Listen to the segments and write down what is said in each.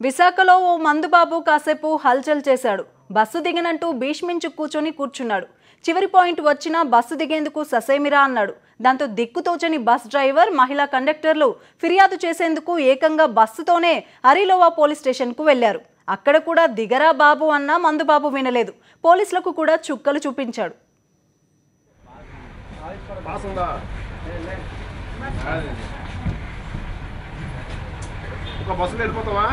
విశాఖలో ఓ మందుబాబు కాసేపు హల్చల్ చేశాడు. బస్సు దిగనంటూ భీష్మించి కూర్చున్నాడు. చివరి పాయింట్ వచ్చినా బస్సు దిగేందుకు ససేమిరా అన్నాడు. దాంతో దిక్కుతోచని బస్ డ్రైవర్, మహిళా కండక్టర్లు ఫిర్యాదు చేసేందుకు ఏకంగా బస్సుతోనే అరిలోవా పోలీస్ స్టేషన్కు వెళ్లారు. అక్కడ కూడా దిగరా బాబు అన్నా మందుబాబు వినలేదు. పోలీసులకు కూడా చుక్కలు చూపించాడు. ఒక బస్సులో వెళ్ళిపోతావా?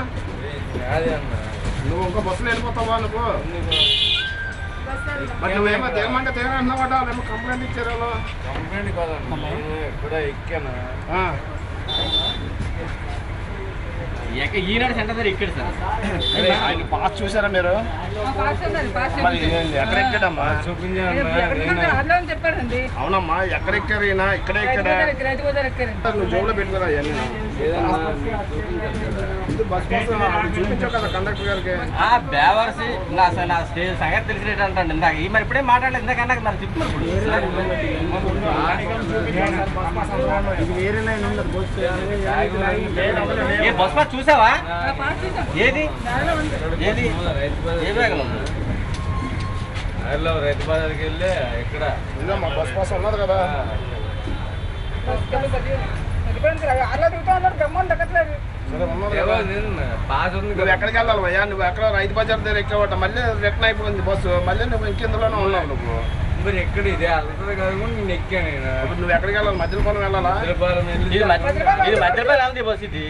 నువ్వు ఇంకో బస్సులో వెళ్ళిపోతావా? నువ్వేమో దిగమంటే దిగనంటున్నావా? ఏమో కంప్లైంట్ ఇచ్చారు. కంప్లైంట్ కాదన్నా, ఎక్కడ ఎక్కాను. ఈనాడు సెంటర్ దగ్గర ఎక్కాడు సార్. ఆయన పాస్ చూసారా మీరు? మరి ఎక్కడ ఎక్కాడమ్మా? చెప్పాడండి. అవునమ్మా, ఎక్కడ ఎక్కారు? ఈయన ఇక్కడే ఎక్కాడా? నువ్వు జోబులో పెట్టుకురా అవన్నీ. బస్ కోసం చూపించావు కదా కండక్టర్ గారికి. బేవర్సి నా సంగతి తెలిసినట్టు అంటాడు. ఇందాక ఈ మరి ఇప్పుడే మాట్లాడలేదు. ఇందాకన్నా మరి చెప్తున్నారు. బస్ పాస్ చూసావా? ఏది ఏది ఏ బ్యాగ్ ఉంది? రైతు బజార్కి వెళ్ళి ఇక్కడ ఇదమ్మా బస్ పాస్ ఉన్నది కదా. నువ్వు ఎక్కడికి వెళ్ళాలి భయ్యా? నువ్వు ఎక్కడ రైతు బజార్ దగ్గర ఎక్కావట, మళ్ళీ రిటర్న్ అయిపోయింది బస్సు. మళ్ళీ నువ్వు ఇంకెందులోనే ఉన్నావు. నువ్వు మరి ఎక్కడ ఇదే అల్లుతుంది కదా, నేను ఎక్కాను. ఇప్పుడు నువ్వు ఎక్కడికి వెళ్ళాలి? మధ్యపాలెం వెళ్ళాలా? మధ్యపాలెం బస్ ఇది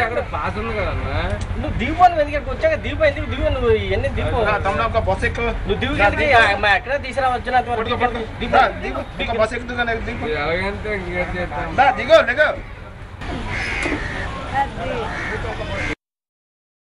ఎక్కడ పాస్ ఉంది కదన్నా. నువ్వు దిగిపోను ఎందుకు? వచ్చాక దిగిపో. ఎందుకు దిగు? నువ్వు ఇవన్నీ దిగిపో. తమ్ముడు ఒక బస్ ఎక్కువ. నువ్వు దిగు. ఎక్కడ తీసుకురావచ్చునా? బస్ ఎక్కుతున్నా దిగు. ఎలాగంటే దిగు దిగు.